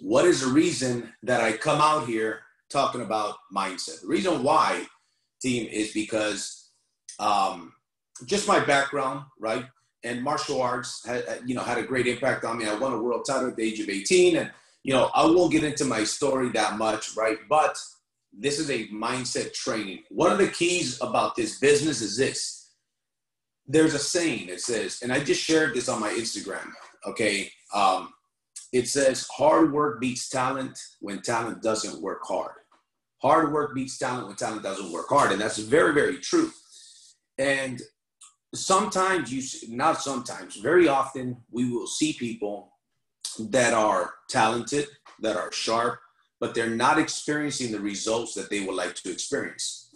what is the reason that I come out here talking about mindset? The reason why, team, is because just my background, right? And martial arts had a great impact on me. I won a world title at the age of 18. And, I won't get into my story that much, right? But this is a mindset training. One of the keys about this business is this. There's a saying that says, and I just shared this on my Instagram, okay? It says, hard work beats talent when talent doesn't work hard. Hard work beats talent when talent doesn't work hard. And that's very, very true. And very often we will see people that are talented, that are sharp, but they're not experiencing the results that they would like to experience.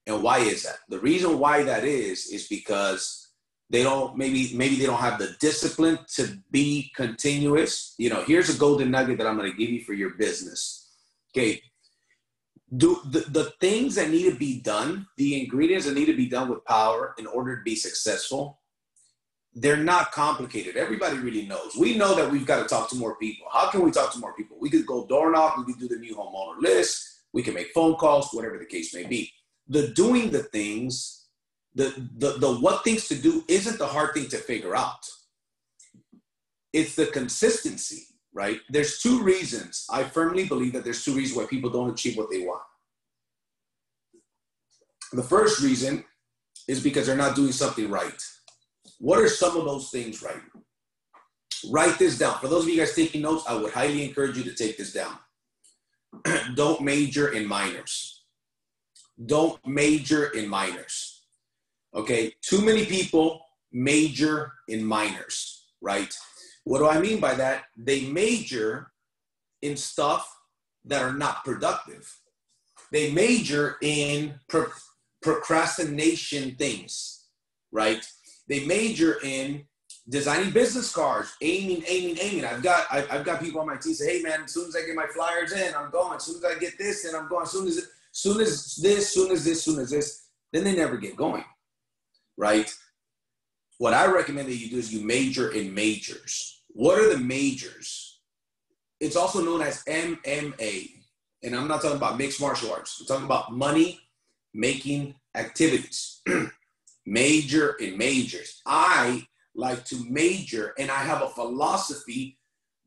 And why is that? The reason why that is because they don't, maybe they don't have the discipline to be continuous. Here's a golden nugget that I'm going to give you for your business. Okay. Do the things that need to be done, the ingredients that need to be done with Powur in order to be successful, they're not complicated. Everybody really knows. We know that we've got to talk to more people. How can we talk to more people? We could go door knock. We could do the new homeowner list. We can make phone calls, whatever the case may be. The doing the things, the what things to do isn't the hard thing to figure out. It's the consistency, right? There's two reasons. I firmly believe that there's two reasons why people don't achieve what they want. The first reason is because they're not doing something right. What are some of those things right? Write this down. For those of you guys taking notes, I would highly encourage you to take this down. Don't major in minors. Don't major in minors. Okay? Too many people major in minors, right? What do I mean by that? They major in stuff that are not productive. They major in procrastination things, right? They major in designing business cards, aiming. I've got people on my team say, hey man, as soon as I get my flyers in, I'm going. As soon as I get this in, I'm going. As soon as this, then they never get going, right? What I recommend that you do is you major in majors. What are the majors? It's also known as MMA. And I'm not talking about mixed martial arts. I'm talking about money-making activities. Major in majors. I like to major, and I have a philosophy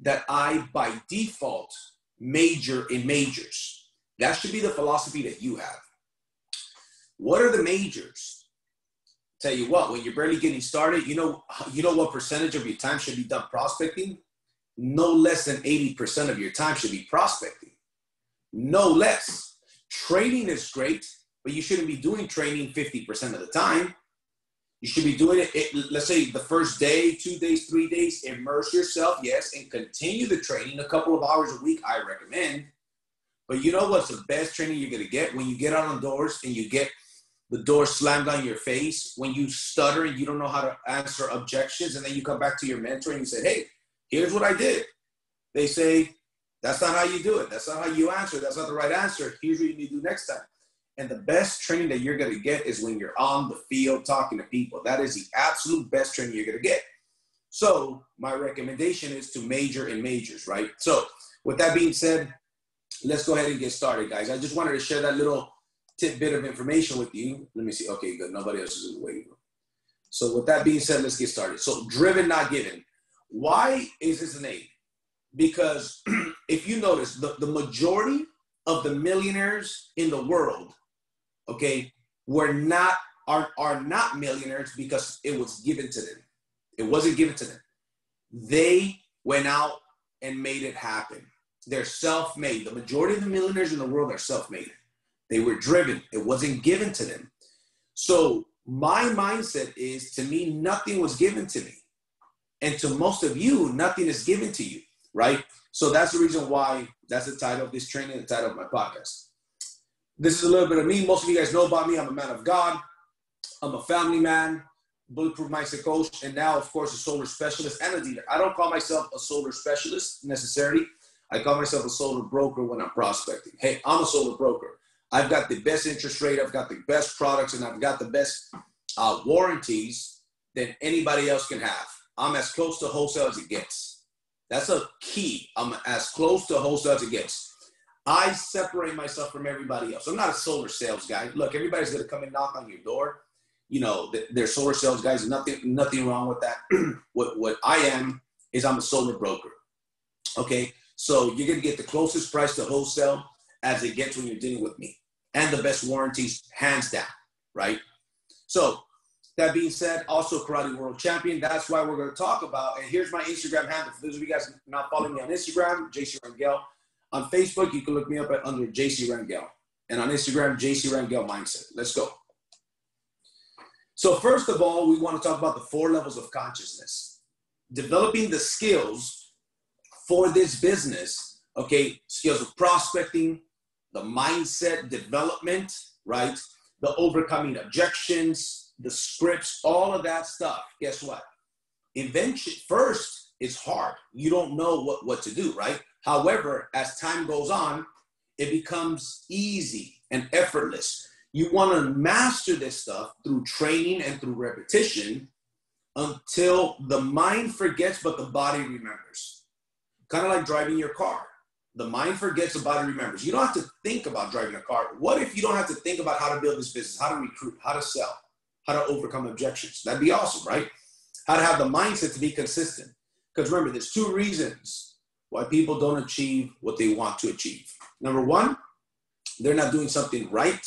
that I, by default, major in majors. That should be the philosophy that you have. What are the majors? Tell you what, when you're barely getting started, you know what percentage of your time should be done prospecting? No less than 80% of your time should be prospecting. No less. Training is great, but you shouldn't be doing training 50% of the time. You should be doing it, let's say the first day, 2 days, 3 days, immerse yourself, yes, and continue the training a couple of hours a week, I recommend. But you know what's the best training you're going to get? When you get out on doors and you get the door slammed on your face, when you stutter and you don't know how to answer objections, and then you come back to your mentor and you say, hey, here's what I did. They say, that's not how you do it. That's not how you answer. That's not the right answer. Here's what you need to do next time. And the best training that you're going to get is when you're on the field talking to people. That is the absolute best training you're going to get. So my recommendation is to major in majors, right? So with that being said, let's go ahead and get started, guys. I just wanted to share that little tidbit of information with you. Let me see. Okay, good. Nobody else is waiting. So with that being said, let's get started. So driven, not given. Why is this a name? Because if you notice, the majority of the millionaires in the world, okay, are not millionaires because it was given to them. It wasn't given to them. They went out and made it happen. They're self-made. The majority of the millionaires in the world are self-made. They were driven. It wasn't given to them. So my mindset is, to me, nothing was given to me. And to most of you, nothing is given to you, right? So that's the reason why that's the title of this training, the title of my podcast. This is a little bit of me. Most of you guys know about me. I'm a man of God. I'm a family man, bulletproof mindset coach, and now, of course, a solar specialist and a dealer. I don't call myself a solar specialist necessarily. I call myself a solar broker when I'm prospecting. Hey, I'm a solar broker. I've got the best interest rate. I've got the best products, and I've got the best warranties than anybody else can have. I'm as close to wholesale as it gets. That's a key. I'm as close to wholesale as it gets. I separate myself from everybody else. I'm not a solar sales guy. Look, everybody's going to come and knock on your door. You know, they're solar sales guys. Nothing wrong with that. What I am is I'm a solar broker. Okay, so you're going to get the closest price to wholesale as it gets when you're dealing with me, and the best warranties, hands down, right? So that being said, also karate world champion. That's why we're going to talk about, and here's my Instagram handle. For those of you guys not following me on Instagram, JC Rangel. On Facebook, you can look me up under JC Rangel. And on Instagram, JC Rangel Mindset. Let's go. So first of all, we want to talk about the 4 levels of consciousness. Developing the skills for this business, okay? Skills of prospecting, the mindset development, right? The overcoming objections, the scripts, all of that stuff. Guess what? Invention first is hard. You don't know what to do, right? However, as time goes on, it becomes easy and effortless. You want to master this stuff through training and through repetition until the mind forgets, but the body remembers. Kind of like driving your car. The mind forgets, the body remembers. You don't have to think about driving a car. What if you don't have to think about how to build this business, how to recruit, how to sell, how to overcome objections? That'd be awesome, right? How to have the mindset to be consistent. Because remember, there's 2 reasons why people don't achieve what they want to achieve. Number 1, they're not doing something right.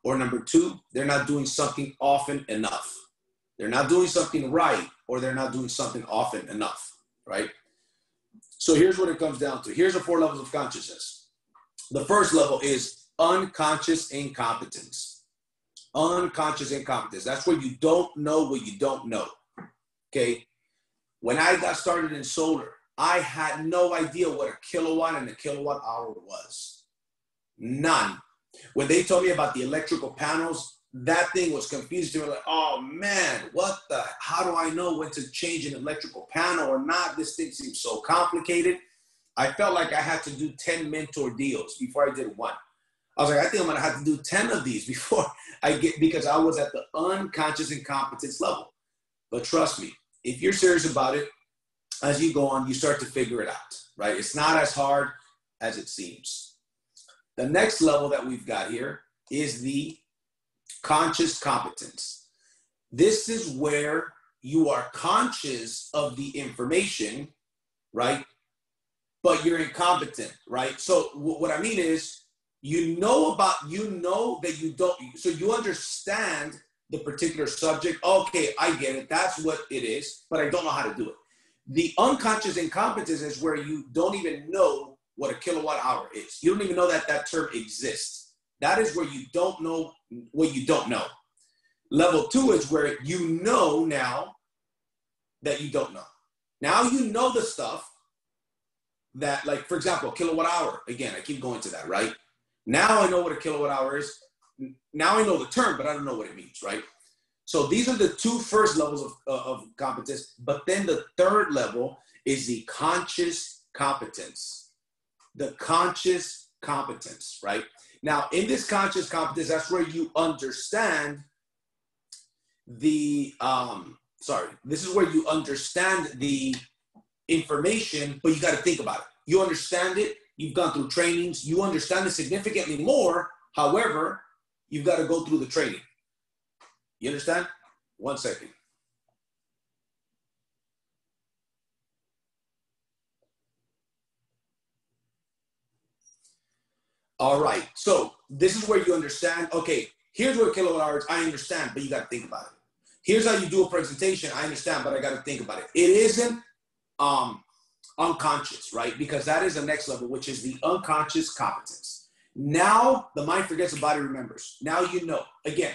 Or number 2, they're not doing something often enough. They're not doing something right, or they're not doing something often enough, right? So here's what it comes down to. Here's the 4 levels of consciousness. The first level is unconscious incompetence. Unconscious incompetence. That's where you don't know what you don't know, okay? When I got started in solar, I had no idea what a kilowatt and a kilowatt hour was. None. When they told me about the electrical panels, that thing was confusing to me. Like, oh man, how do I know when to change an electrical panel or not? This thing seems so complicated. I felt like I had to do 10 mentor deals before I did one. I was like, I think I'm going to have to do 10 of these before because I was at the unconscious incompetence level. But trust me, if you're serious about it, as you go on, you start to figure it out, right? It's not as hard as it seems. The next level that we've got here is the conscious competence. This is where you are conscious of the information, right? But you're incompetent, right? So what I mean is, you know that you don't, so you understand the particular subject. Okay, I get it. That's what it is, but I don't know how to do it. The unconscious incompetence is where you don't even know what a kilowatt hour is. You don't even know that that term exists. That is where you don't know what you don't know. Level 2 is where you know now that you don't know. Now you know the stuff that, like, for example, kilowatt hour. Again, I keep going to that, right? Now I know what a kilowatt hour is. Now I know the term, but I don't know what it means, right? So these are the 2 first levels of competence. But then the 3rd level is the conscious competence. The conscious competence, right? Now, in this conscious competence, that's where you understand this is where you understand the information, but you got to think about it. You understand it. You've gone through trainings. You understand it significantly more. However, you've got to go through the training. You understand? 1 second. All right. So this is where you understand, okay, here's what kilowatt hours, I understand, but you got to think about it. Here's how you do a presentation. I understand, but I got to think about it. It isn't unconscious, right? Because that is the next level, which is the unconscious competence. Now the mind forgets, the body remembers. Now you know. Again,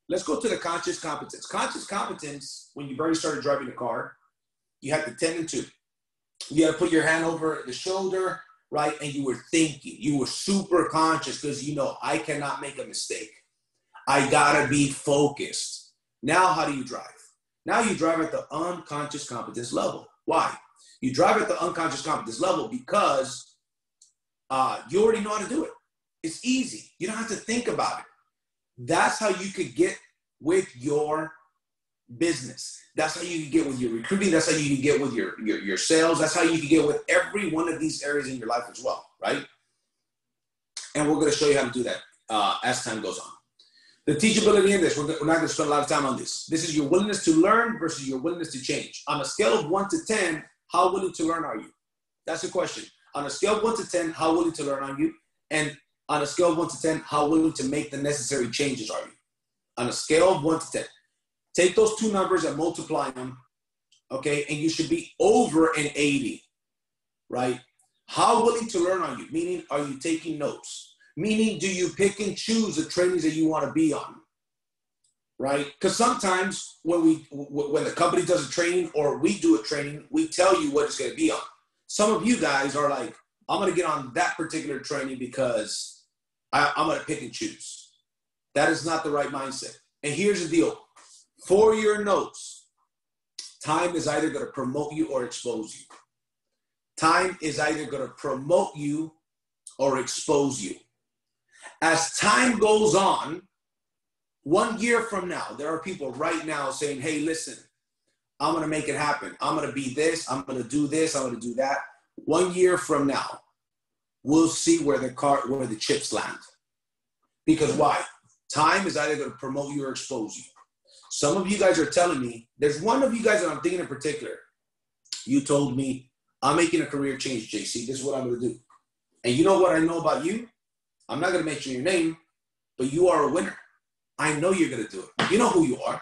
let's go to the conscious competence. Conscious competence, when you already started driving the car, you had the 10 and 2. You got to put your hand over the shoulder, right? And you were thinking. You were super conscious because you know, I cannot make a mistake. I got to be focused. Now, how do you drive? Now you drive at the unconscious competence level. Why? You drive at the unconscious competence level because you already know how to do it. It's easy. You don't have to think about it. That's how you could get with your business. That's how you can get with your recruiting. That's how you can get with your sales. That's how you can get with every one of these areas in your life as well, right? And we're going to show you how to do that as time goes on. The Teachability Index, we're not going to spend a lot of time on this. This is your willingness to learn versus your willingness to change. On a scale of 1 to 10, how willing to learn are you? That's the question. On a scale of 1 to 10, how willing to learn are you? And on a scale of 1 to 10, how willing to make the necessary changes are you? On a scale of 1 to 10. Take those two numbers and multiply them, okay? And you should be over an 80, right? How willing to learn are you? Meaning, are you taking notes? Meaning, do you pick and choose the trainings that you want to be on, right? Because sometimes when the company does a training or we do a training, we tell you what it's going to be on. Some of you guys are like, I'm going to get on that particular training because I'm going to pick and choose. That is not the right mindset. And here's the deal. For your notes, time is either going to promote you or expose you. Time is either going to promote you or expose you. As time goes on, 1 year from now, there are people right now saying, hey, listen, I'm going to make it happen. I'm going to be this. I'm going to do this. I'm going to do that. 1 year from now, we'll see where the chips land. Because why? Time is either going to promote you or expose you. Some of you guys are telling me, there's one of you guys that I'm thinking in particular. You told me, I'm making a career change, JC. This is what I'm going to do. And you know what I know about you? I'm not going to mention your name, but you are a winner. I know you're going to do it. You know who you are.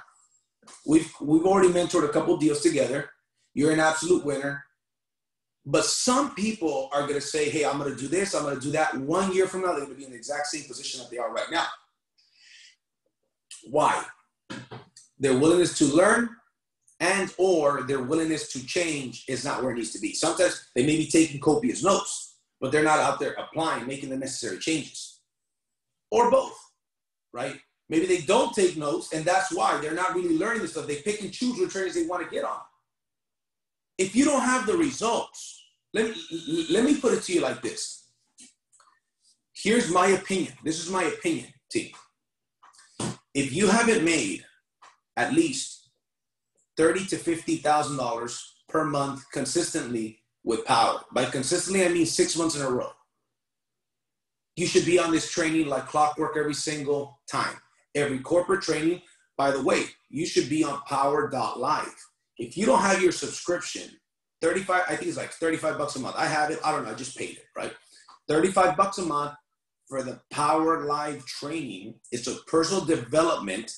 We've already mentored a couple deals together. You're an absolute winner. But some people are going to say, hey, I'm going to do this. I'm going to do that. 1 year from now, they're going to be in the exact same position that they are right now. Why? Their willingness to learn and or their willingness to change is not where it needs to be. Sometimes they may be taking copious notes, but they're not out there applying, making the necessary changes. Or both, right? Maybe they don't take notes, and that's why they're not really learning this stuff. They pick and choose what trainings they want to get on. If you don't have the results, let me put it to you like this. Here's my opinion. This is my opinion, team. If you haven't made at least $30,000 to $50,000 per month consistently with Powur, by consistently I mean 6 months in a row, you should be on this training like clockwork every single time. Every corporate training, by the way, you should be on Powur.live. If you don't have your subscription, I think it's like $35 a month. I have it. I don't know. I just paid it, right? $35 a month for the Powur Live training. It's a personal development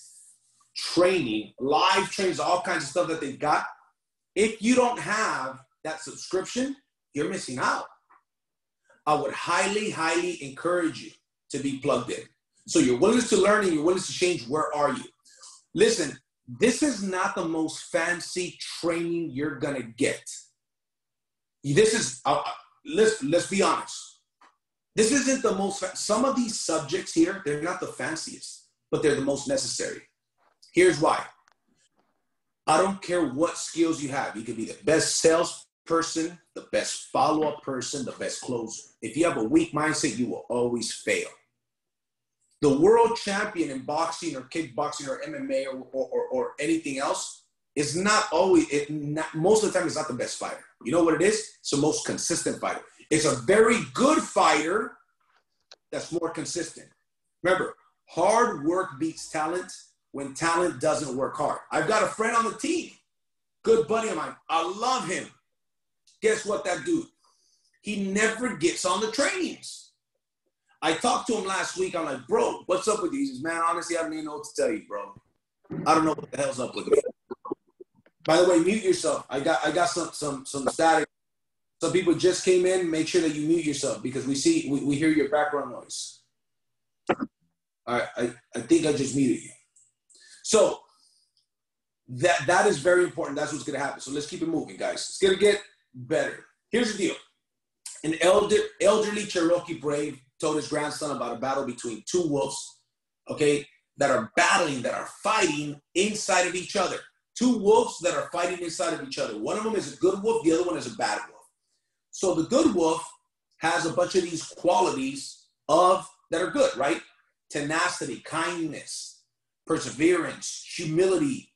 training, live trainings, all kinds of stuff that they've got. If you don't have that subscription, you're missing out. I would highly, highly encourage you to be plugged in. So your willingness to learn and your willingness to change, where are you? Listen, this is not the most fancy training you're going to get. This is, let's be honest. This isn't the most, some of these subjects here, they're not the fanciest, but they're the most necessary. Here's why. I don't care what skills you have. You could be the best salesperson, the best follow-up person, the best closer. If you have a weak mindset, you will always fail. The world champion in boxing or kickboxing or MMA or anything else is not always, most of the time it's not the best fighter. You know what it is? It's the most consistent fighter. It's a very good fighter that's more consistent. Remember, hard work beats talent when talent doesn't work hard. I've got a friend on the team, good buddy of mine. I love him. Guess what, that dude? He never gets on the trainings. I talked to him last week. I'm like, bro, what's up with you? He says, man, honestly, I don't even know what to tell you, bro. I don't know what the hell's up with me. By the way, mute yourself. I got some static. Some people just came in. Make sure that you mute yourself because we hear your background noise. All right, I think I just muted you. So that is very important. That's what's going to happen. So let's keep it moving, guys. It's going to get better. Here's the deal. An elderly Cherokee brave told his grandson about a battle between two wolves, okay, that are battling, that are fighting inside of each other. Two wolves that are fighting inside of each other. One of them is a good wolf. The other one is a bad wolf. So the good wolf has a bunch of these qualities that are good, right? Tenacity, kindness, perseverance, humility,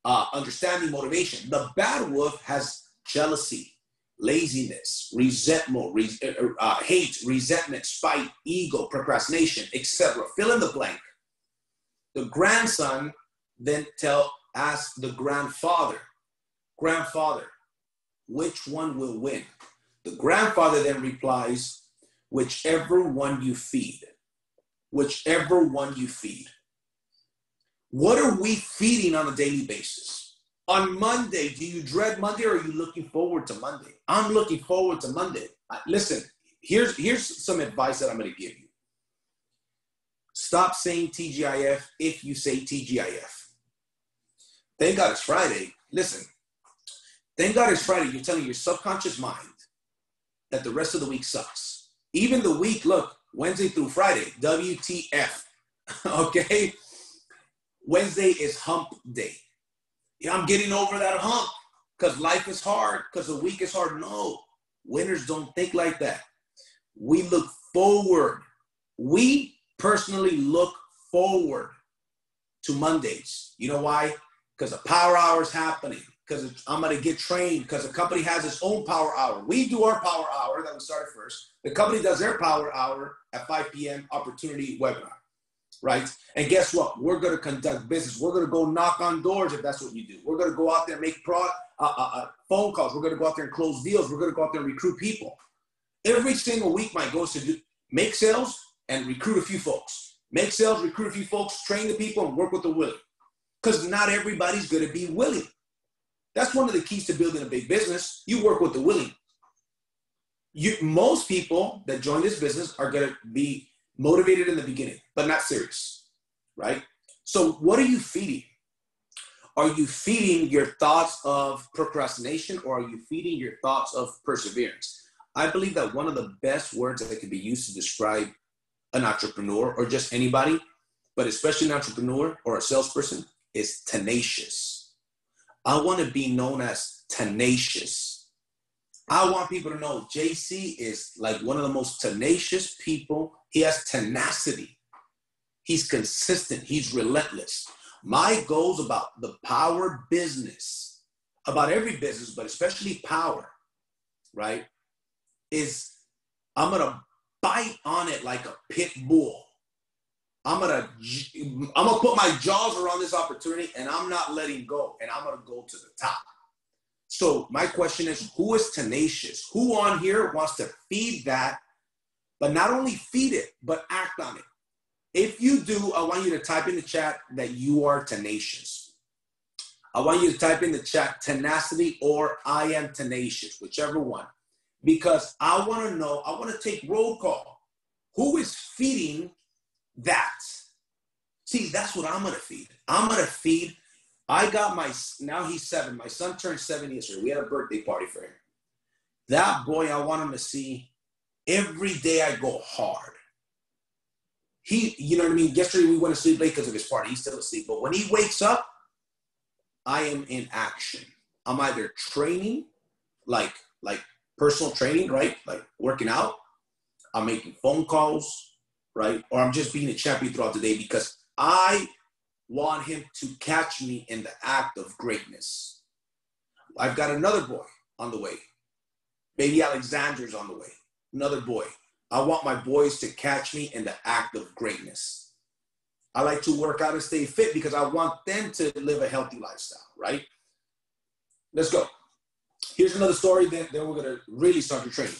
understanding, motivation. The bad wolf has jealousy, laziness, resentment, hate, resentment, spite, ego, procrastination, etc. Fill in the blank. The grandson then asks the grandfather, which one will win? The grandfather then replies, whichever one you feed. Whichever one you feed. What are we feeding on a daily basis? On Monday, do you dread Monday or are you looking forward to Monday? I'm looking forward to Monday. Listen, here's some advice that I'm going to give you. Stop saying TGIF if you say TGIF. Thank God it's Friday. Listen, thank God it's Friday. You're telling your subconscious mind that the rest of the week sucks. Even the week, look, Wednesday through Friday, WTF, okay? Wednesday is hump day. Yeah, I'm getting over that hump because life is hard, because the week is hard. No, winners don't think like that. We look forward. We personally look forward to Mondays. You know why? Because a power hour is happening. Because I'm going to get trained. Because the company has its own power hour. We do our power hour that we started first. The company does their power hour at 5 p.m. opportunity webinar. Right? And guess what? We're going to conduct business. We're going to go knock on doors if that's what you do. We're going to go out there and make phone calls. We're going to go out there and close deals. We're going to go out there and recruit people. Every single week, my goal is to make sales and recruit a few folks. Make sales, recruit a few folks, train the people, and work with the willing. Because not everybody's going to be willing. That's one of the keys to building a big business. You work with the willing. Most people that join this business are going to be motivated in the beginning, but not serious, right? So what are you feeding? Are you feeding your thoughts of procrastination or are you feeding your thoughts of perseverance? I believe that one of the best words that can be used to describe an entrepreneur or just anybody, but especially an entrepreneur or a salesperson, is tenacious. I want to be known as tenacious. I want people to know JC is like one of the most tenacious people. He has tenacity. He's consistent. He's relentless. My goals about the power business, about every business, but especially power, right, is I'm going to bite on it like a pit bull. I'm gonna put my jaws around this opportunity and I'm not letting go, and I'm gonna go to the top. So my question is, who is tenacious? Who on here wants to feed that, but not only feed it, but act on it? If you do, I want you to type in the chat that you are tenacious. I want you to type in the chat tenacity or I am tenacious, whichever one, because I want to know, I want to take roll call. Who is feeding that? See, that's what I'm going to feed. I'm going to feed. I got now he's 7. My son turned 7 yesterday. We had a birthday party for him. That boy, I want him to see every day I go hard. You know what I mean? Yesterday we went to sleep late because of his party. He's still asleep. But when he wakes up, I am in action. I'm either training, like personal training, right? Like working out. I'm making phone calls, right? Or I'm just being a champion throughout the day because I want him to catch me in the act of greatness. I've got another boy on the way. Baby Alexander's on the way. Another boy. I want my boys to catch me in the act of greatness. I like to work out and stay fit because I want them to live a healthy lifestyle, right? Let's go. Here's another story, then we're going to really start your training.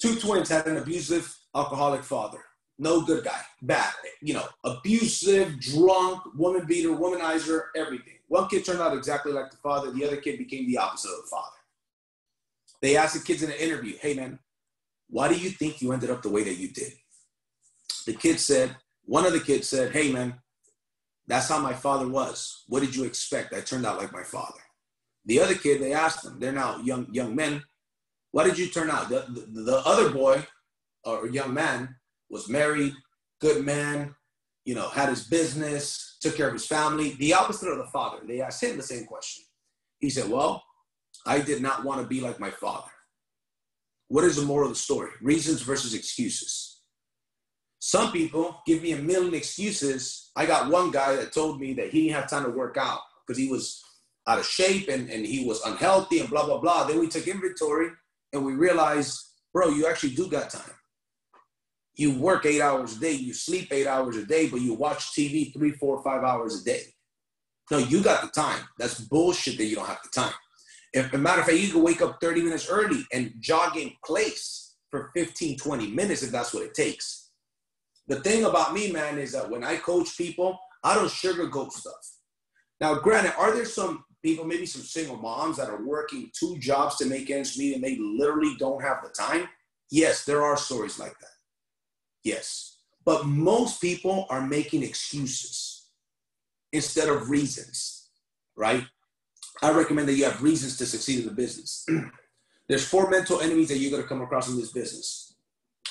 2 twins had an abusive, alcoholic father. No good guy. Bad. Abusive, drunk, woman beater, womanizer, everything. One kid turned out exactly like the father. The other kid became the opposite of the father. They asked the kids in an interview, hey, man, why do you think you ended up the way that you did? One of the kids said, hey, man, that's how my father was. What did you expect? I turned out like my father. The other kid, they asked them, they're now young men, why did you turn out? The other boy or young man was married, good man, had his business, took care of his family, the opposite of the father. They asked him the same question. He said, well, I did not want to be like my father. What is the moral of the story? Reasons versus excuses. Some people give me a million excuses. I got one guy that told me that he didn't have time to work out because he was out of shape and he was unhealthy and blah, blah, blah. Then we took inventory and we realized, bro, you actually do got time. You work 8 hours a day, you sleep 8 hours a day, but you watch TV 3, 4, 5 hours a day. No, you got the time. That's bullshit that you don't have the time. If, as a matter of fact, you can wake up 30 minutes early and jog in place for 15, 20 minutes if that's what it takes. The thing about me, man, is that when I coach people, I don't sugarcoat stuff. Now, granted, are there some people, maybe some single moms that are working 2 jobs to make ends meet and they literally don't have the time? Yes, there are stories like that. Yes. But most people are making excuses instead of reasons, right? I recommend that you have reasons to succeed in the business. There's 4 mental enemies that you're going to come across in this business.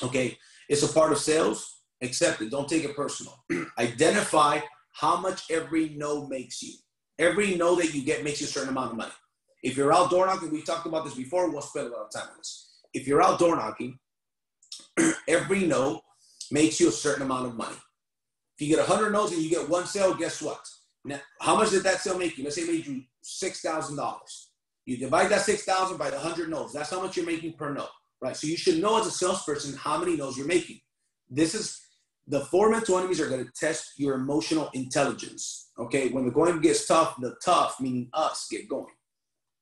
Okay. It's a part of sales. Accept it. Don't take it personal. Identify how much every no makes you. Every no that you get makes you a certain amount of money. If you're out door knocking, we talked about this before, we'll spend a lot of time on this. If you're out door knocking, every no makes you a certain amount of money. If you get 100 no's and you get 1 sale, guess what? Now, how much did that sale make you? Let's say it made you $6,000. You divide that 6,000 by the 100 no's. That's how much you're making per no, right? So you should know as a salesperson how many no's you're making. This is the 4 mental enemies are going to test your emotional intelligence. Okay, when the going gets tough, the tough, meaning us, get going.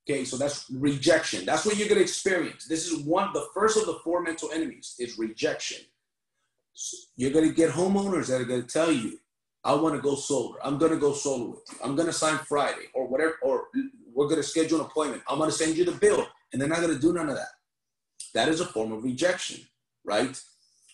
Okay, so that's rejection. That's what you're going to experience. This is the first of the 4 mental enemies is rejection. So you're going to get homeowners that are going to tell you, I want to go solar. I'm going to go solar with you. I'm going to sign Friday or whatever, or we're going to schedule an appointment. I'm going to send you the bill. And they're not going to do none of that. That is a form of rejection, right?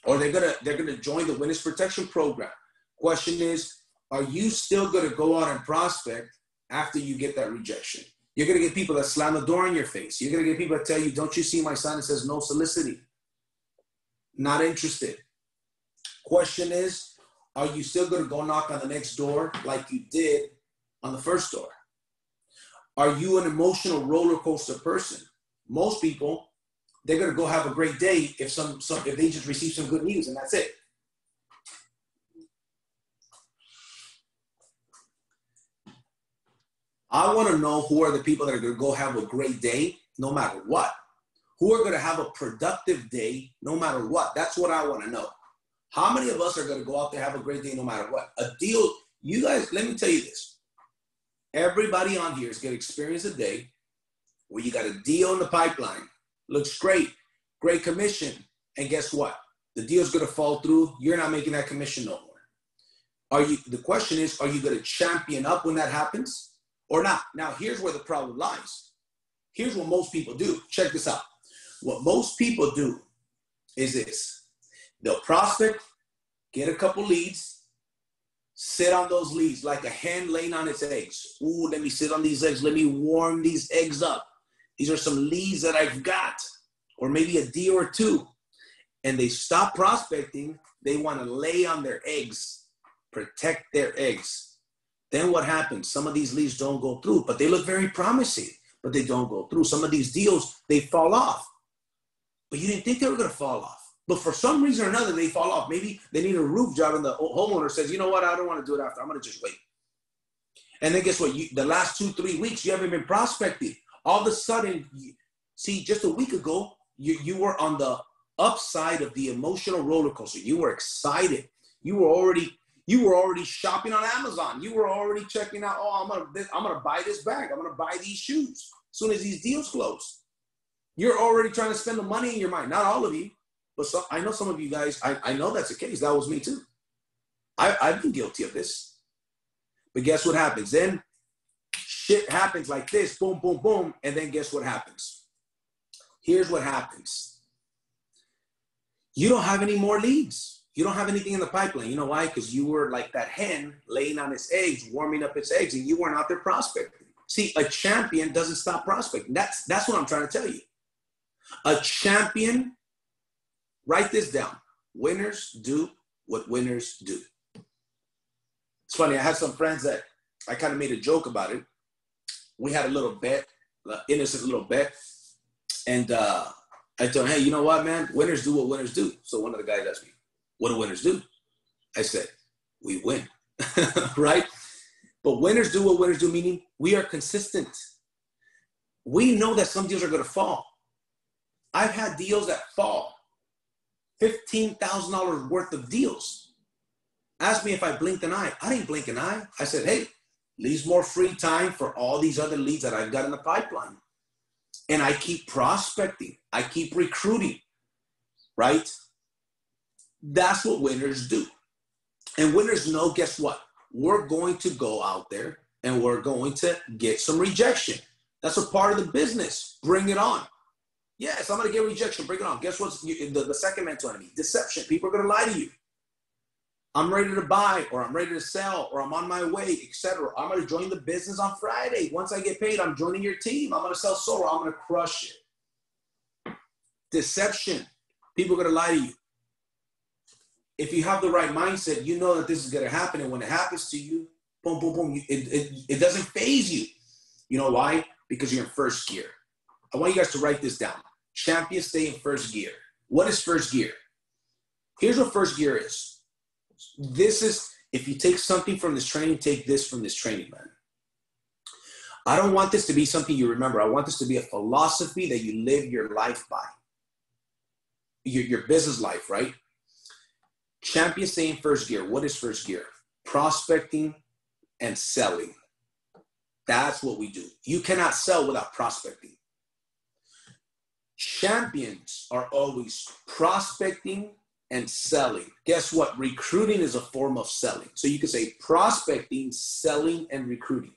Or they're gonna join the Witness Protection Program. Question is, are you still gonna go out and prospect after you get that rejection? You're gonna get people that slam the door in your face. You're gonna get people that tell you, don't you see my sign that says no soliciting? Not interested. Question is, are you still gonna go knock on the next door like you did on the first door? Are you an emotional roller coaster person? Most people, they're going to go have a great day if if they just receive some good news, and that's it. I want to know who are the people that are going to go have a great day no matter what. Who are going to have a productive day no matter what. That's what I want to know. How many of us are going to go out there have a great day no matter what? A deal, you guys, let me tell you this. Everybody on here is going to experience a day where you got a deal in the pipeline. Looks great, great commission. And guess what? The deal's going to fall through. You're not making that commission no more. The question is, are you going to champion up when that happens or not? Now, here's where the problem lies. Here's what most people do. Check this out. What most people do is this. They'll prospect, get a couple leads, sit on those leads like a hen laying on its eggs. Ooh, let me sit on these eggs. Let me warm these eggs up. These are some leads that I've got, or maybe a deal or 2. And they stop prospecting. They want to lay on their eggs, protect their eggs. Then what happens? Some of these leads don't go through, but they look very promising, but they don't go through. Some of these deals, they fall off. But you didn't think they were going to fall off. But for some reason or another, they fall off. Maybe they need a roof job and the homeowner says, you know what? I don't want to do it after. I'm going to just wait. And then guess what? The last 2-3 weeks, you haven't been prospecting. All of a sudden, see, just a week ago, you were on the upside of the emotional roller coaster. You were excited. You were already shopping on Amazon. You were already checking out, I'm gonna buy this bag. I'm gonna buy these shoes as soon as these deals close. You're already trying to spend the money in your mind. Not all of you, but I know some of you guys, I know that's the case. That was me too. I've been guilty of this. But guess what happens? Then shit happens like this, boom, boom, boom, and then guess what happens? Here's what happens. You don't have any more leads. You don't have anything in the pipeline. You know why? Because you were like that hen laying on its eggs, warming up its eggs, and you weren't out there prospecting. See, a champion doesn't stop prospecting. That's what I'm trying to tell you. A champion, write this down. Winners do what winners do. It's funny, I had some friends that I kind of made a joke about it. We had a little bet, an innocent little bet. And I told him, hey, you know what, man? Winners do what winners do. So one of the guys asked me, what do winners do? I said, we win, right? But winners do what winners do, meaning we are consistent. We know that some deals are going to fall. I've had deals that fall. $15,000 worth of deals. Ask me if I blinked an eye. I didn't blink an eye. I said, hey, leaves more free time for all these other leads that I've got in the pipeline. And I keep prospecting. I keep recruiting, right? That's what winners do. And winners know, guess what? We're going to go out there and we're going to get some rejection. That's a part of the business. Bring it on. Yes, I'm going to get rejection. Bring it on. Guess what's the second mental enemy? Deception. People are going to lie to you. I'm ready to buy, or I'm ready to sell, or I'm on my way, etc. I'm going to join the business on Friday. Once I get paid, I'm joining your team. I'm going to sell solar. I'm going to crush it. Deception. People are going to lie to you. If you have the right mindset, you know that this is going to happen. And when it happens to you, boom, boom, boom, it doesn't faze you. You know why? Because you're in first gear. I want you guys to write this down. Champions stay in first gear. What is first gear? Here's what first gear is. This is, if you take something from this training, take this from this training, man. I don't want this to be something you remember. I want this to be a philosophy that you live your life by. Your business life, right? Champions stay in first gear. What is first gear? Prospecting and selling. That's what we do. You cannot sell without prospecting. Champions are always prospecting and selling. Guess what? Recruiting is a form of selling. So you can say prospecting, selling, and recruiting.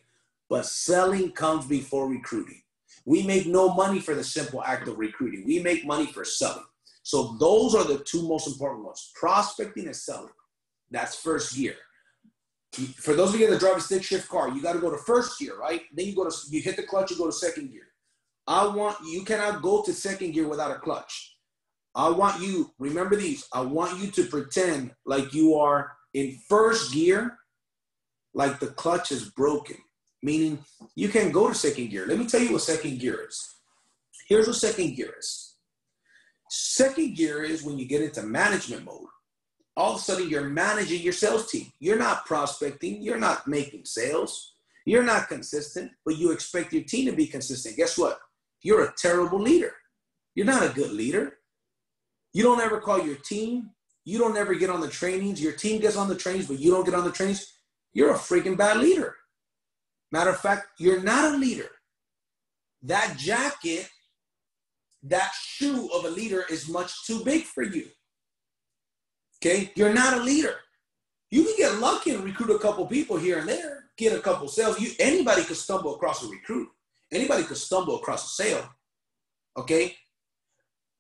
But selling comes before recruiting. We make no money for the simple act of recruiting. We make money for selling. So those are the two most important ones, prospecting and selling. That's first gear. For those of you that drive a stick shift car, you got to go to first gear, right? Then you hit the clutch, you go to second gear. You cannot go to second gear without a clutch. I want you, remember these, I want you to pretend like you are in first gear, like the clutch is broken, meaning you can go to second gear. Let me tell you what second gear is. Here's what second gear is. Second gear is when you get into management mode. All of a sudden, you're managing your sales team. You're not prospecting. You're not making sales. You're not consistent, but you expect your team to be consistent. Guess what? You're a terrible leader. You're not a good leader. You don't ever call your team. You don't ever get on the trainings. Your team gets on the trainings, but you don't get on the trainings. You're a freaking bad leader. Matter of fact, you're not a leader. That jacket, that shoe of a leader is much too big for you. Okay? You're not a leader. You can get lucky and recruit a couple people here and there, get a couple sales. Anybody could stumble across a recruit. Anybody could stumble across a sale. Okay?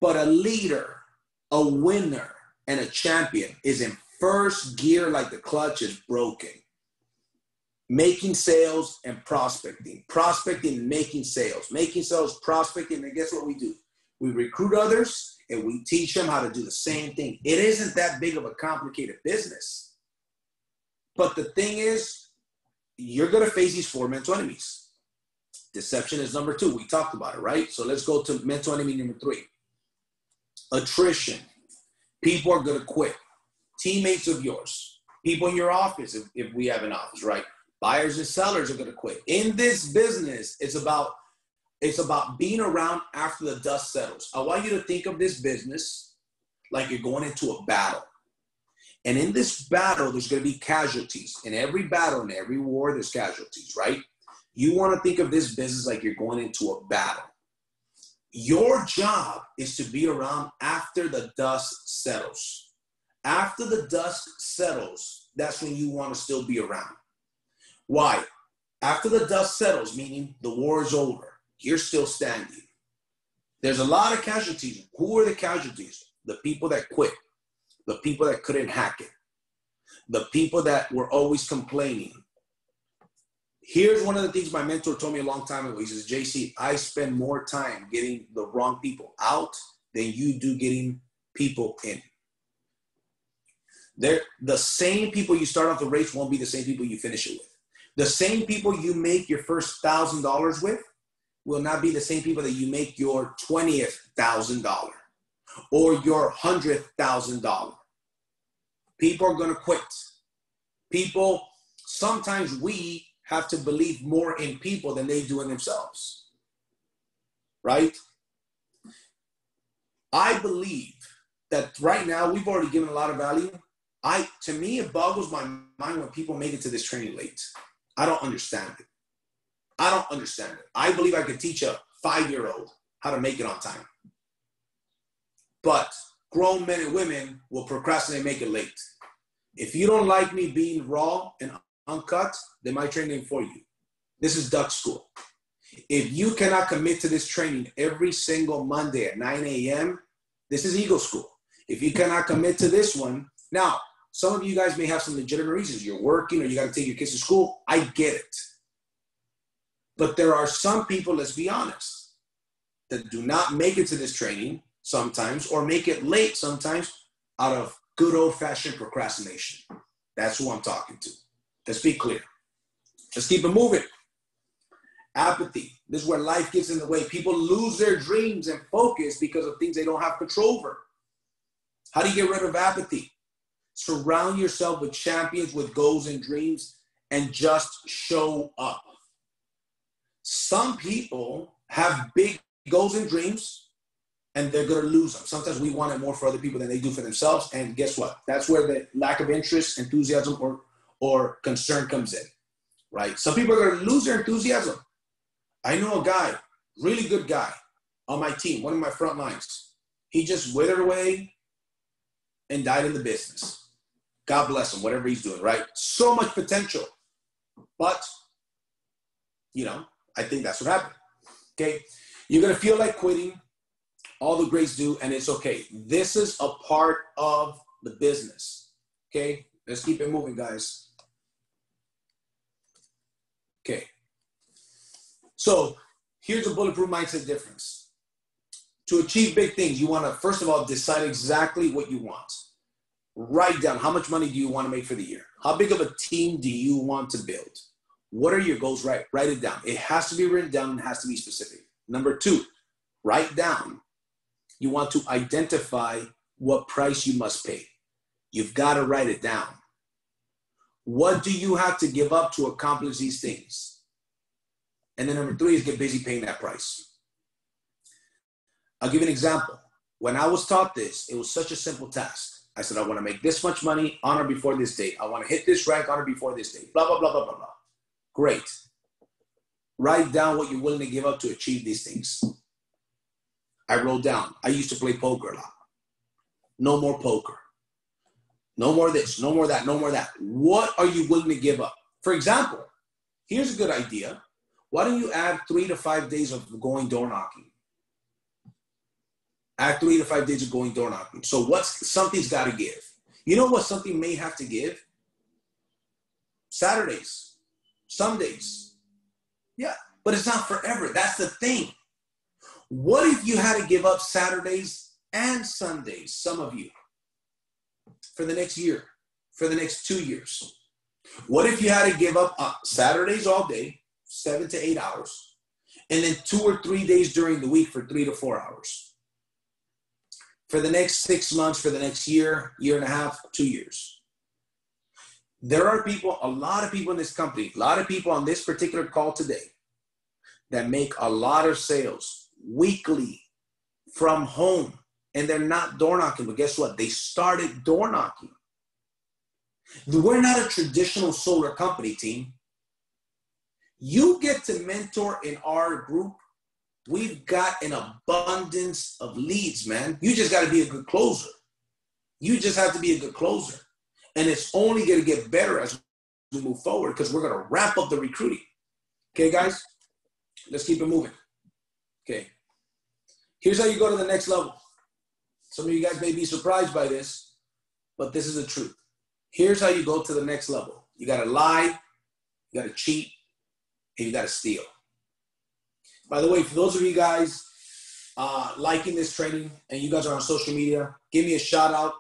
But a leader, a winner, and a champion is in first gear like the clutch is broken. Making sales and prospecting. Prospecting and making sales. Making sales, prospecting, and guess what we do? We recruit others and we teach them how to do the same thing. It isn't that big of a complicated business. But the thing is, you're going to face these four mental enemies. Deception is number 2. We talked about it, right? So let's go to mental enemy number 3. Attrition. People are going to quit. Teammates of yours. People in your office, if we have an office, right? Buyers and sellers are going to quit. In this business, it's about being around after the dust settles. I want you to think of this business like you're going into a battle. And in this battle, there's going to be casualties. In every battle, in every war, there's casualties, right? You want to think of this business like you're going into a battle. Your job is to be around after the dust settles. After the dust settles, that's when you want to still be around. Why? After the dust settles, meaning the war is over, you're still standing. There's a lot of casualties. Who are the casualties? The people that quit. The people that couldn't hack it. The people that were always complaining. Here's one of the things my mentor told me a long time ago. He says, JC, I spend more time getting the wrong people out than you do getting people in. The same people you start off the race won't be the same people you finish it with. The same people you make your first $1,000 with will not be the same people that you make your $20,000 or your $100,000. People are going to quit. People, sometimes we have to believe more in people than they do in themselves, right? I believe that right now we've already given a lot of value. To me, it boggles my mind when people make it to this training late. I don't understand it. I don't understand it. I believe I could teach a 5-year-old how to make it on time. But grown men and women will procrastinate and make it late. If you don't like me being raw and uncut, then my training ain't for you. This is duck school. If you cannot commit to this training every single Monday at 9 a.m., this is ego school. If you cannot commit to this one, now, some of you guys may have some legitimate reasons. You're working or you got to take your kids to school. I get it. But there are some people, let's be honest, that do not make it to this training sometimes or make it late sometimes out of good old-fashioned procrastination. That's who I'm talking to. Let's be clear. Let's keep it moving. Apathy. This is where life gets in the way. People lose their dreams and focus because of things they don't have control over. How do you get rid of apathy? Surround yourself with champions with goals and dreams and just show up. Some people have big goals and dreams and they're going to lose them. Sometimes we want it more for other people than they do for themselves. And guess what? That's where the lack of interest, enthusiasm, or concern comes in, right? Some people are going to lose their enthusiasm. I know a guy, really good guy on my team, one of my front lines. He just withered away and died in the business. God bless him, whatever he's doing, right? So much potential. But, I think that's what happened. Okay? You're going to feel like quitting. All the greats do, and it's okay. This is a part of the business. Okay? Let's keep it moving, guys. Okay. So here's a bulletproof mindset difference. To achieve big things, you want to, first of all, decide exactly what you want. Write down how much money do you want to make for the year? How big of a team do you want to build? What are your goals? Write it down. It has to be written down and has to be specific. Number 2, write down. You want to identify what price you must pay. You've got to write it down. What do you have to give up to accomplish these things? And then number 3 is get busy paying that price. I'll give you an example. When I was taught this, it was such a simple task. I said, I want to make this much money on or before this date. I want to hit this rank on or before this date. Blah, blah, blah, blah, blah, blah. Great. Write down what you're willing to give up to achieve these things. I wrote down, I used to play poker a lot. No more poker. No more this, no more that, no more that. What are you willing to give up? For example, here's a good idea. Why don't you add 3 to 5 days of going door knocking? Add 3 to 5 days of going door knocking. So something's got to give. You know what something may have to give? Saturdays, Sundays. Yeah, but it's not forever. That's the thing. What if you had to give up Saturdays and Sundays, some of you, for the next year, for the next 2 years? What if you had to give up Saturdays all day, 7 to 8 hours, and then 2 or 3 days during the week for 3 to 4 hours? For the next 6 months, for the next year, year and a half, 2 years. There are people, a lot of people in this company, a lot of people on this particular call today that make a lot of sales weekly from home, and they're not door knocking, but guess what? They started door knocking. We're not a traditional solar company, team. You get to mentor in our group. We've got an abundance of leads, man. You just got to be a good closer. You just have to be a good closer. And it's only going to get better as we move forward because we're going to wrap up the recruiting. Okay, guys? Let's keep it moving. Okay. Here's how you go to the next level. Some of you guys may be surprised by this, but this is the truth. Here's how you go to the next level. You got to lie, you got to cheat, and you got to steal. By the way, for those of you guys liking this training and you guys are on social media, give me a shout out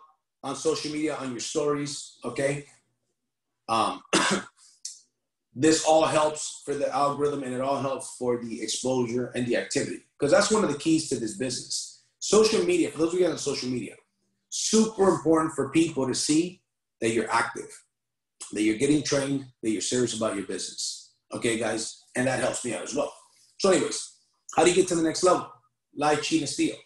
on social media on your stories, okay? This all helps for the algorithm and it all helps for the exposure and the activity because that's one of the keys to this business. Social media, for those of you guys on social media, super important for people to see that you're active, that you're getting trained, that you're serious about your business. Okay, guys? And that helps me out as well. So anyways, how do you get to the next level? Lie, cheat, and steal.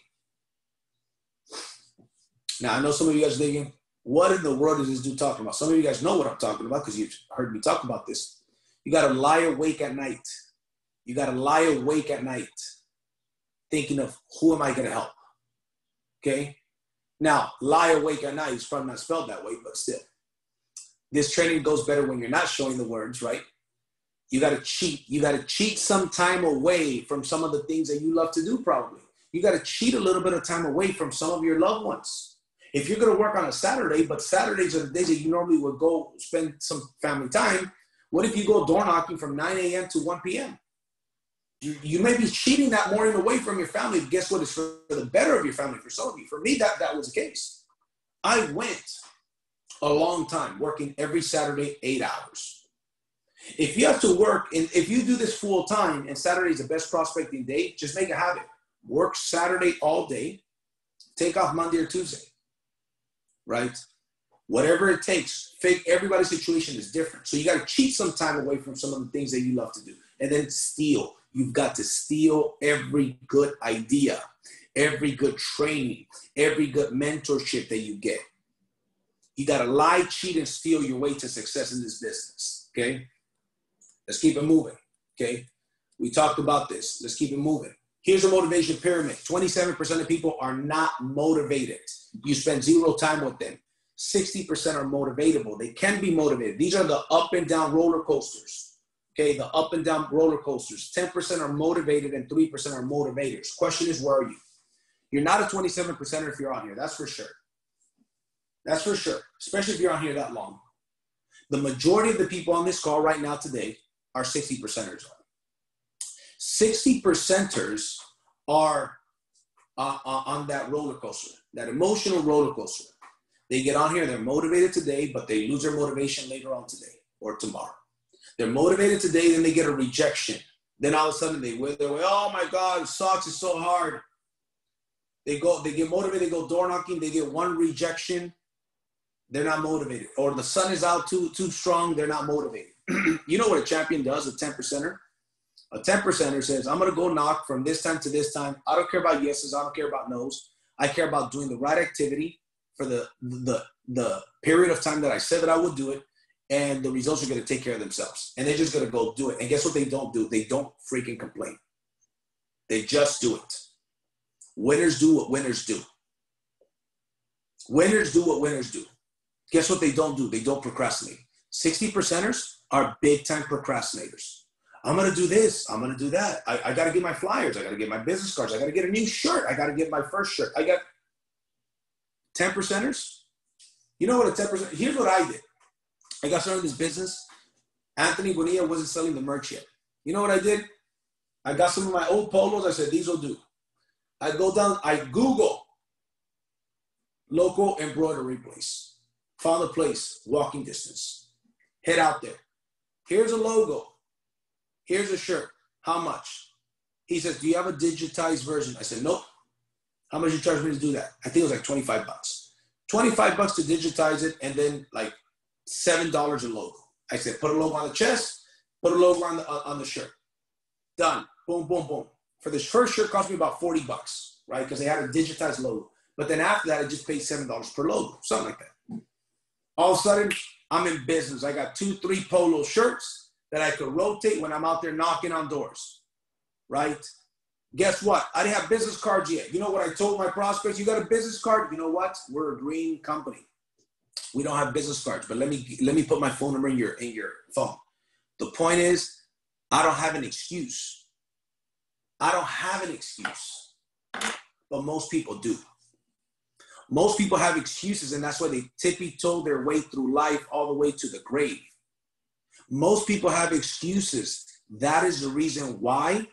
Now, I know some of you guys are thinking, what in the world is this dude talking about? Some of you guys know what I'm talking about because you've heard me talk about this. You got to lie awake at night. You got to lie awake at night thinking of who am I going to help? Okay? Now, lie awake at night is probably not spelled that way, but still. This training goes better when you're not showing the words, right? You got to cheat. You got to cheat some time away from some of the things that you love to do, probably. You got to cheat a little bit of time away from some of your loved ones. If you're going to work on a Saturday, but Saturdays are the days that you normally would go spend some family time, what if you go door knocking from 9 a.m. to 1 p.m.? You may be cheating that morning away from your family. Guess what? It's for the better of your family for some of you. For me, that was the case. I went a long time working every Saturday, 8 hours. If you have to work, and if you do this full time and Saturday is the best prospecting day, just make a habit. Work Saturday all day, take off Monday or Tuesday, right? Whatever it takes. Everybody's situation is different. So you got to cheat some time away from some of the things that you love to do. And then steal. You've got to steal every good idea, every good training, every good mentorship that you get. You got to lie, cheat, and steal your way to success in this business, okay? Let's keep it moving, okay? We talked about this. Let's keep it moving. Here's a motivation pyramid. 27% of people are not motivated. You spend zero time with them. 60% are motivatable. They can be motivated. These are the up and down roller coasters. Okay, the up and down roller coasters. 10% are motivated and 3% are motivators. Question is, where are you? You're not a 27%er if you're on here. That's for sure. That's for sure, especially if you're on here that long. The majority of the people on this call right now today are 60%ers. 60%ers are on that roller coaster, that emotional roller coaster. They get on here, they're motivated today, but they lose their motivation later on today or tomorrow. They're motivated today, then they get a rejection. Then all of a sudden they wither away. Oh my God, it sucks, it's so hard. They get motivated, they go door knocking, they get one rejection, they're not motivated. Or the sun is out too strong, they're not motivated. You know what a champion does, a 10%er? A 10%er says, I'm gonna go knock from this time to this time. I don't care about yeses, I don't care about nos. I care about doing the right activity for the period of time that I said that I would do it. And the results are going to take care of themselves. And they're just going to go do it. And guess what they don't do? They don't freaking complain. They just do it. Winners do what winners do. Winners do what winners do. Guess what they don't do? They don't procrastinate. 60%ers are big time procrastinators. I'm going to do this. I'm going to do that. I got to get my flyers. I got to get my business cards. I got to get a new shirt. I got to get my first shirt. I got 10%ers. You know what a 10%? Here's what I did. I got started in this business. Anthony Bonilla wasn't selling the merch yet. You know what I did? I got some of my old polos. I said, these will do. I go down, I Google local embroidery place. Found a place, walking distance. Head out there. Here's a logo. Here's a shirt. How much? He says, do you have a digitized version? I said, nope. How much you charge me to do that? I think it was like 25 bucks. 25 bucks to digitize it, and then like $7 a logo. I said, put a logo on the chest, put a logo on the shirt. Done. Boom, boom, boom. For this first shirt, cost me about 40 bucks, right? Because they had a digitized logo. But then after that, I just paid $7 per logo, something like that. All of a sudden, I'm in business. I got 2-3 polo shirts that I could rotate when I'm out there knocking on doors, right? Guess what? I didn't have business cards yet. You know what I told my prospects? You got a business card? You know what? We're a green company. We don't have business cards, but let me put my phone number in your phone. The point is, I don't have an excuse. I don't have an excuse, but most people do. Most people have excuses, and that's why they tippy-toe their way through life all the way to the grave. Most people have excuses. That is the reason why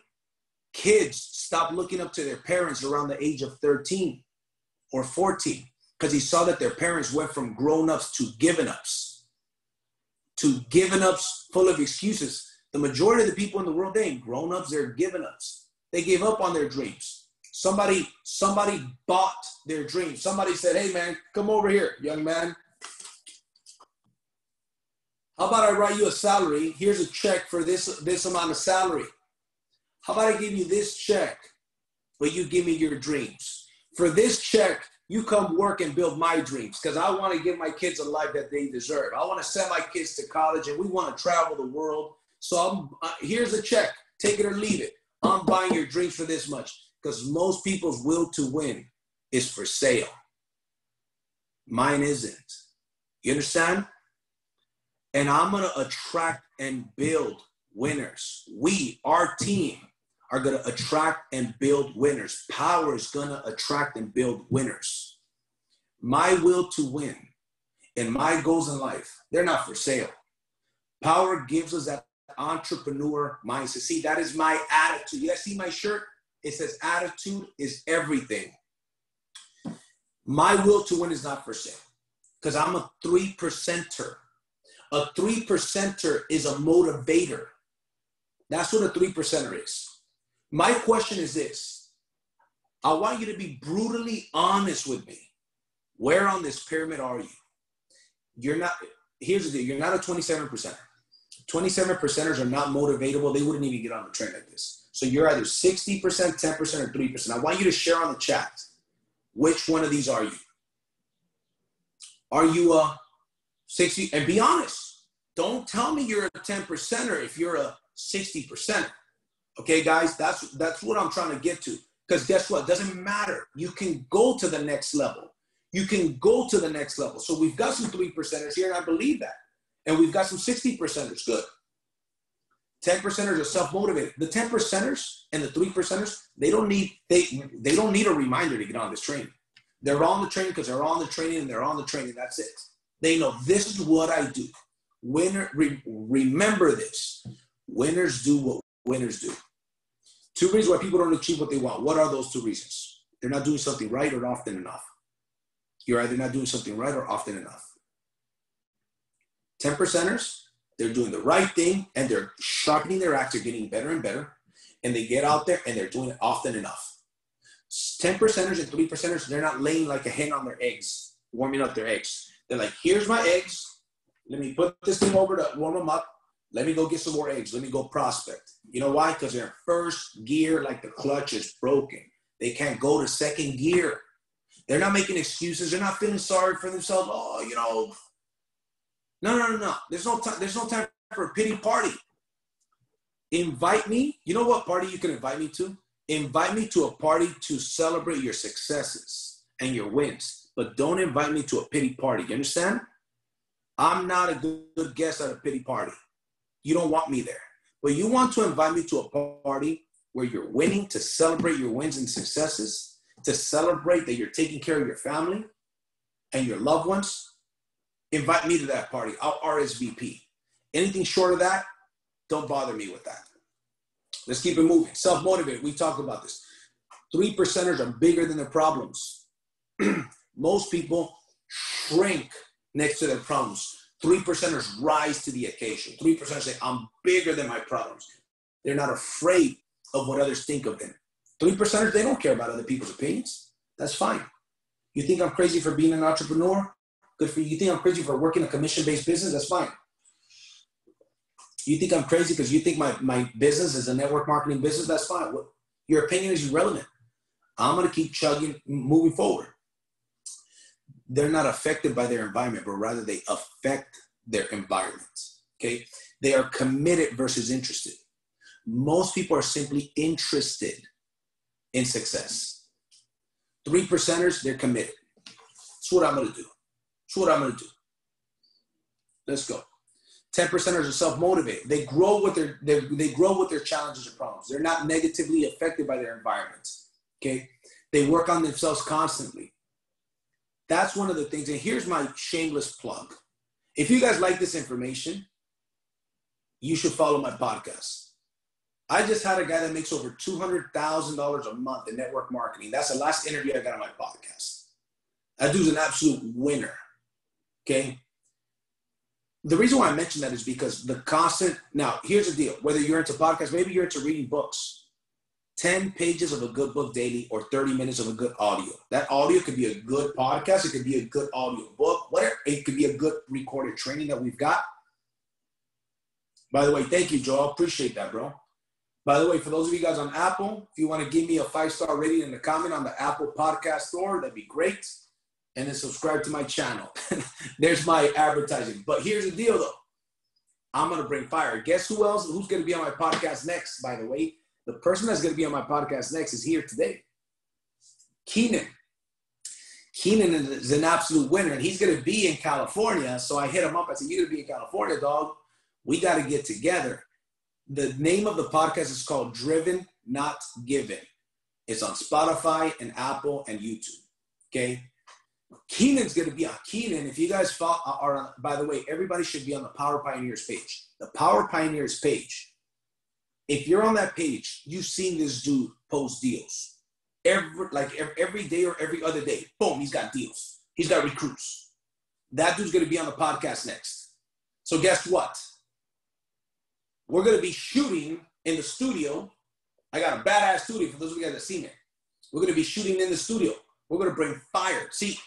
kids stop looking up to their parents around the age of 13 or 14. Because he saw that their parents went from grown-ups to given-ups. Full of excuses. The majority of the people in the world, they ain't grown-ups, they're given-ups. They gave up on their dreams. Somebody bought their dreams. Somebody said, hey man, come over here, young man. How about I write you a salary? Here's a check for this amount of salary. How about I give you this check, but you give me your dreams? For this check, you come work and build my dreams, because I want to give my kids a life that they deserve. I want to send my kids to college, and we want to travel the world. So here's a check. Take it or leave it. I'm buying your dreams for this much, because most people's will to win is for sale. Mine isn't. You understand? And I'm going to attract and build winners. Our team, are going to attract and build winners. Powur is going to attract and build winners. My will to win and my goals in life, they're not for sale. Powur gives us that entrepreneur mindset. See, that is my attitude. You guys see my shirt? It says attitude is everything. My will to win is not for sale, because I'm a 3%er. A 3%er is a motivator. That's what a 3%er is. My question is this. I want you to be brutally honest with me. Where on this pyramid are you? You're not, here's the deal. You're not a 27%er. 27%ers are not motivatable. They wouldn't even get on a train like this. So you're either 60%, 10%, or 3%. I want you to share on the chat. Which one of these are you? Are you a 60? And be honest. Don't tell me you're a 10%er if you're a 60%er. Okay, guys, that's what I'm trying to get to. Because guess what? It doesn't matter. You can go to the next level. You can go to the next level. So we've got some 3%ers here, and I believe that. And we've got some 60%ers. Good. 10%ers are self-motivated. The 10%ers and the 3%ers, they don't need a reminder to get on this training. They're on the training because they're on the training, and they're on the training. That's it. They know this is what I do. Remember this. Winners do what winners do. 2 reasons why people don't achieve what they want. What are those 2 reasons? They're not doing something right or often enough. You're either not doing something right or often enough. 10%ers, they're doing the right thing, and they're sharpening their axe. They're getting better and better, and they get out there and they're doing it often enough. 10%ers and 3%ers, they're not laying like a hen on their eggs, warming up their eggs. They're like, here's my eggs. Let me put this thing over to warm them up. Let me go get some more eggs. Let me go prospect. You know why? Because they're in first gear, like the clutch is broken. They can't go to second gear. They're not making excuses. They're not feeling sorry for themselves. Oh, you know. No. There's no time for a pity party. Invite me. You know what party you can invite me to? Invite me to a party to celebrate your successes and your wins. But don't invite me to a pity party. You understand? I'm not a good guest at a pity party. You don't want me there. But you want to invite me to a party where you're winning, to celebrate your wins and successes, to celebrate that you're taking care of your family and your loved ones. Invite me to that party. I'll RSVP. Anything short of that, don't bother me with that. Let's keep it moving. Self-motivated. We talked about this. 3%ers are bigger than their problems. Most people shrink next to their problems. 3%ers rise to the occasion. 3%ers say, I'm bigger than my problems. They're not afraid of what others think of them. 3%ers, they don't care about other people's opinions. That's fine. You think I'm crazy for being an entrepreneur? Good for you. You think I'm crazy for working a commission-based business? That's fine. You think I'm crazy because you think my business is a network marketing business? That's fine. Your opinion is irrelevant. I'm going to keep chugging, moving forward. They're not affected by their environment, but rather they affect their environment, okay? They are committed versus interested. Most people are simply interested in success. 3%ers, they're committed. That's what I'm going to do. That's what I'm going to do. Let's go. 10%ers are self-motivated. They grow with their challenges and problems. They're not negatively affected by their environment, okay? They work on themselves constantly. That's one of the things. And here's my shameless plug. If you guys like this information, you should follow my podcast. I just had a guy that makes over $200,000 a month in network marketing. That's the last interview I got on my podcast. That dude's an absolute winner. Okay. The reason why I mention that is because now here's the deal. Whether you're into podcasts, maybe you're into reading books. 10 pages of a good book daily or 30 minutes of a good audio. That audio could be a good podcast. It could be a good audio book. Whatever. It could be a good recorded training that we've got. By the way, thank you, Joel. Appreciate that, bro. By the way, for those of you guys on Apple, if you want to give me a 5-star rating and a comment on the Apple Podcast Store, that'd be great. And then subscribe to my channel. There's my advertising. But here's the deal, though. I'm going to bring fire. Guess who else? Who's going to be on my podcast next, by the way? The person that's going to be on my podcast next is here today. Keenan. Keenan is an absolute winner, and he's going to be in California. So I hit him up. I said, you're going to be in California, dog. We got to get together. The name of the podcast is called Driven, Not Given. It's on Spotify and Apple and YouTube. Okay? Keenan's going to be on. Keenan, if you guys are on, by the way, everybody should be on the Power Pioneers page. The Power Pioneers page. If you're on that page, you've seen this dude post deals. Every day or every other day. Boom, he's got deals. He's got recruits. That dude's going to be on the podcast next. So guess what? We're going to be shooting in the studio. I got a badass studio for those of you guys that seen it. We're going to be shooting in the studio. We're going to bring fire. See,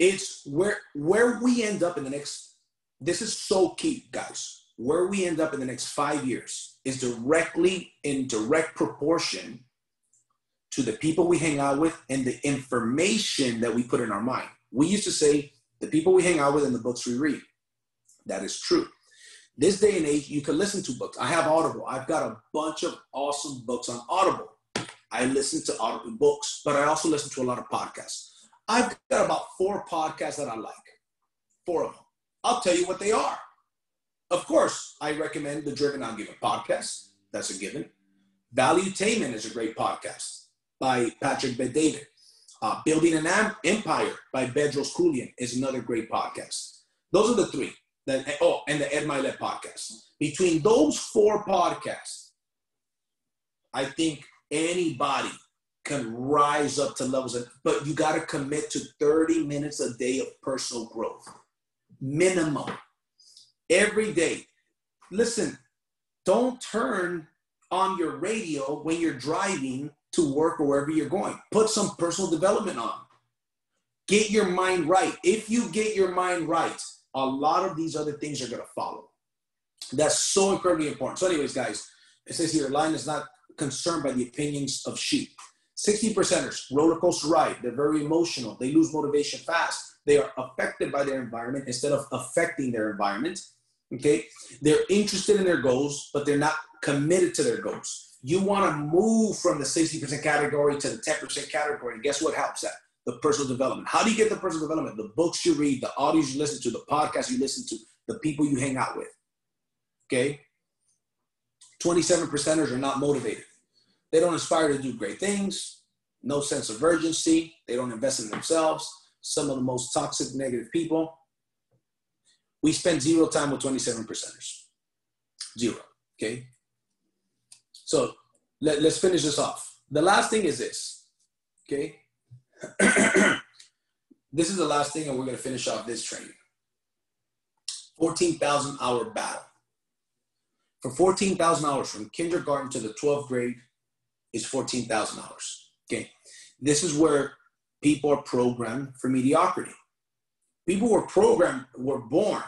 it's where we end up in the next, this is so key, guys. Where we end up in the next 5 years is directly in direct proportion to the people we hang out with and the information that we put in our mind. We used to say the people we hang out with and the books we read. That is true. This day and age, you can listen to books. I have Audible. I've got a bunch of awesome books on Audible. I listen to Audible books, but I also listen to a lot of podcasts. I've got about 4 podcasts that I like. 4 of them. I'll tell you what they are. Of course, I recommend the Driven Not Given podcast. That's a given. Valuetainment is a great podcast by Patrick Bet-David. Building an Empire by Bedros Keuilian is another great podcast. Those are the 3. And the Ed Milet podcast. Between those 4 podcasts, I think anybody can rise up to levels but you got to commit to 30 minutes a day of personal growth. Minimum. Every day. Listen, don't turn on your radio when you're driving to work or wherever you're going. Put some personal development on. Get your mind right. If you get your mind right, a lot of these other things are going to follow. That's so incredibly important. So anyways, guys, it says here, lion is not concerned by the opinions of sheep. 60%ers, roller coaster ride. They're very emotional. They lose motivation fast. They are affected by their environment instead of affecting their environment. Okay? They're interested in their goals, but they're not committed to their goals. You want to move from the 60% category to the 10% category. And guess what helps that? The personal development. How do you get the personal development? The books you read, the audios you listen to, the podcasts you listen to, the people you hang out with. Okay? 27%ers are not motivated. They don't aspire to do great things. No sense of urgency. They don't invest in themselves. Some of the most toxic, negative people. We spend 0 time with 27%ers. 0. Okay? So let's finish this off. The last thing is this. Okay? This is the last thing, and we're going to finish off this training. 14,000 hour battle. For 14,000 hours from kindergarten to the 12th grade is 14,000 hours. Okay. This is where people are programmed for mediocrity. People were born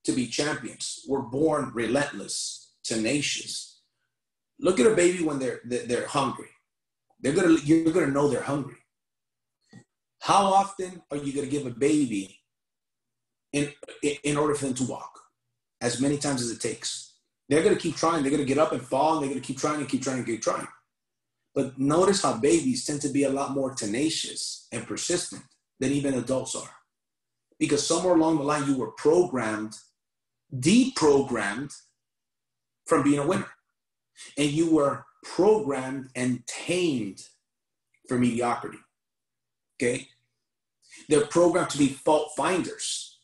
to be champions. We're born relentless, tenacious. Look at a baby when they're hungry. You're gonna know they're hungry. How often are you gonna give a baby in order for them to walk? As many times as it takes. They're gonna keep trying. They're gonna get up and fall, and they're gonna keep trying and keep trying and keep trying. But notice how babies tend to be a lot more tenacious and persistent than even adults are. Because somewhere along the line, you were deprogrammed from being a winner. And you were programmed and tamed for mediocrity. Okay? They're programmed to be fault finders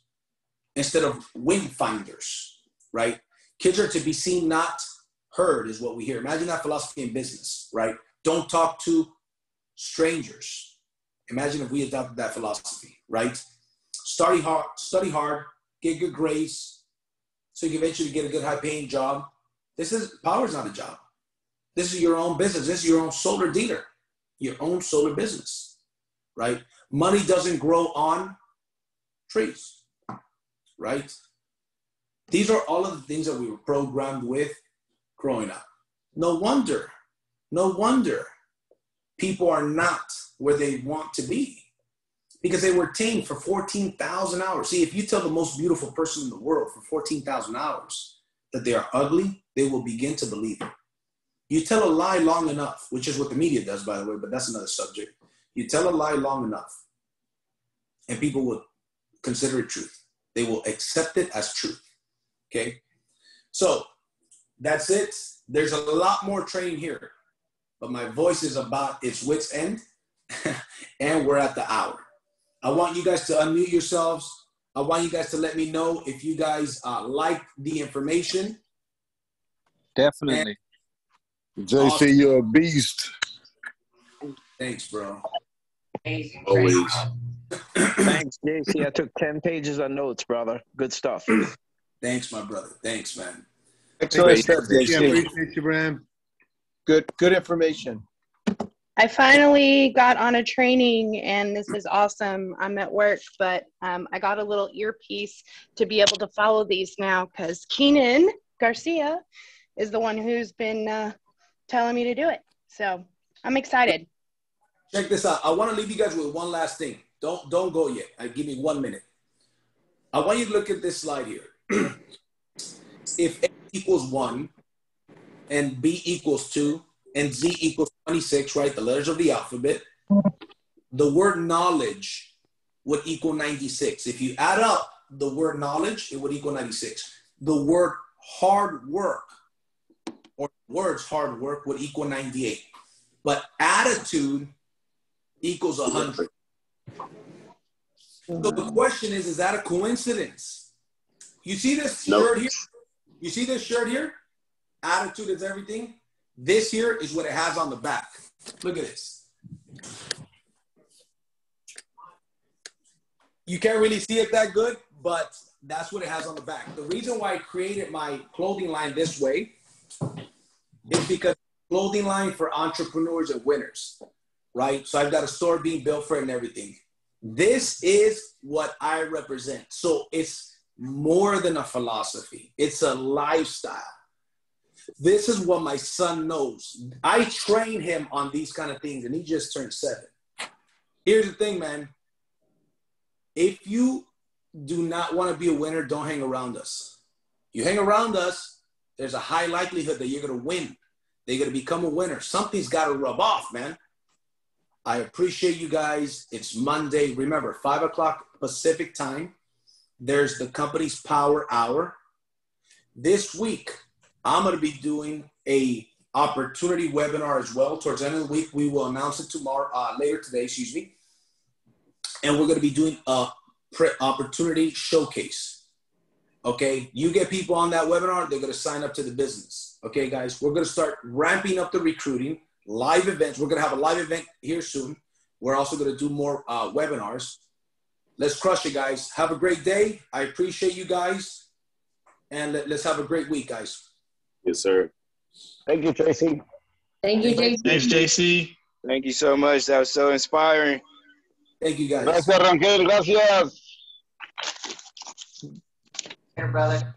instead of win finders, right? Kids are to be seen, not heard, is what we hear. Imagine that philosophy in business, right? Don't talk to strangers. Imagine if we adopted that philosophy, right? Study hard, get good grades, so you can eventually get a good high-paying job. Power's not a job. This is your own business. This is your own solar dealer, your own solar business, right? Money doesn't grow on trees, right? These are all of the things that we were programmed with growing up. No wonder people are not where they want to be, because they were tamed for 14,000 hours. See, if you tell the most beautiful person in the world for 14,000 hours that they are ugly, they will begin to believe it. You tell a lie long enough, which is what the media does, by the way, but that's another subject. You tell a lie long enough, and people will consider it truth. They will accept it as truth, okay? So that's it. There's a lot more training here, but my voice is about its wit's end, and we're at the hour. I want you guys to unmute yourselves. I want you guys to let me know if you guys like the information. Definitely. JC, awesome. You're a beast. Thanks, bro. Always. Thanks, JC. I took 10 pages of notes, brother. Good stuff. Thanks, my brother. Thanks, man. Excellent stuff, JC. Appreciate you, man. Good information. I finally got on a training, and this is awesome. I'm at work, but I got a little earpiece to be able to follow these now, because Keenan Garcia is the one who's been telling me to do it. So I'm excited. Check this out. I want to leave you guys with one last thing. Don't go yet. Give me 1 minute. I want you to look at this slide here. If A equals 1 and B equals 2 and Z equals 26, right, the letters of the alphabet, the word knowledge would equal 96. If you add up the word knowledge, it would equal 96. The word hard work, or words hard work, would equal 98. But attitude equals 100. So the question is that a coincidence? You see this shirt here? You see this shirt here? Attitude is everything. This here is what it has on the back. Look at this. You can't really see it that good, but that's what it has on the back. The reason why I created my clothing line this way is because clothing line for entrepreneurs and winners, right? So I've got a store being built for it and everything. This is what I represent. So it's more than a philosophy. It's a lifestyle. This is what my son knows. I train him on these kind of things, and he just turned 7. Here's the thing, man. If you do not want to be a winner, don't hang around us. You hang around us, there's a high likelihood that you're going to win. They're going to become a winner. Something's got to rub off, man. I appreciate you guys. It's Monday. Remember, 5 o'clock Pacific time. There's the company's Power Hour. This week, I'm going to be doing a opportunity webinar as well. Towards the end of the week, we will announce it tomorrow, later today, excuse me. And we're going to be doing a opportunity showcase. Okay, you get people on that webinar, they're going to sign up to the business. Okay, guys, we're going to start ramping up the recruiting, live events. We're going to have a live event here soon. We're also going to do more webinars. Let's crush it, guys. Have a great day. I appreciate you guys. And let's have a great week, guys. Yes, sir. Thank you, JC. Thank you, JC. Thanks, JC. Thank you so much. That was so inspiring. Thank you, guys. Gracias, Rangel. Gracias. Here, brother.